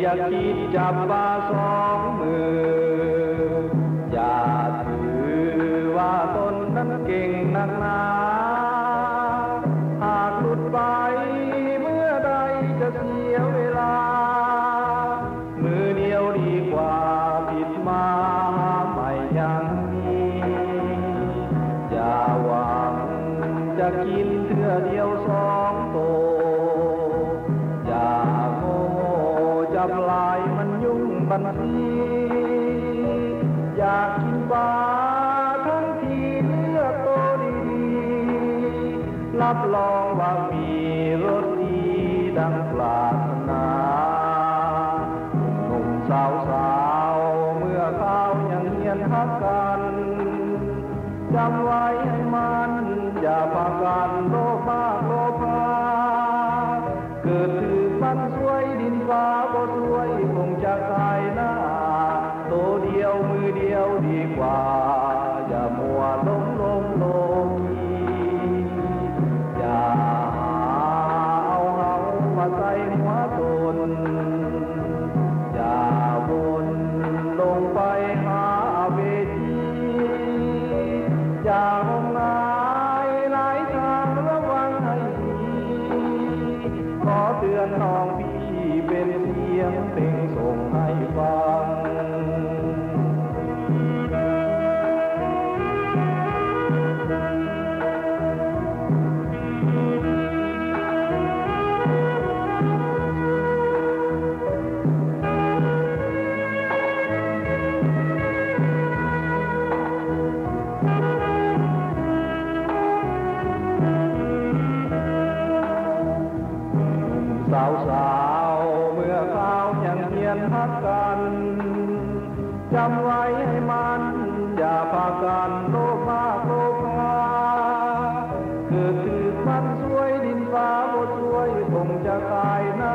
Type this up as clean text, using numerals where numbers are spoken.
อย่าคิดจับปลาสองมืออย่าถือว่าตนนั้นเก่งนักหนาหากหลุดไปเมื่อใดจะเสียเวลามือเดียวดีกว่าผิดมาไม่ยังมีอย่าหวังจะกินเทื่อเดียวสองโตอย่าโง่จับลายมันยุ่งบันทีอยากกินปลาทั้งทีเลือกโตดีๆรับรองว่ามีรสดีดังปรารถนาหนุ่มสาวเมื่อเขายังเฮียนฮักกันจำไว้ให้มันอย่าพากันโลภมากโลภาเกิดถือมันสวยดินฟ้าก็สวยคงจะกายหน้าโตเดียวมือเดียวดีกว่าอย่ามัวหลงโลกีอย่าเอามาใส่หัวตนอย่าวนลงไปหาเวทีอย่างมงายหลายทางระวังให้ดีขอเตือนน้องพี่เป็นเสียงเพลงส่งให้ฟังสาวเมื่อเขายังเฮียนฮักกันจำไว้ให้มันอย่าพากันโลภมากโลภาเกิดถือมันสวยดินฟ้าบ่สวยคงจะกายหน้า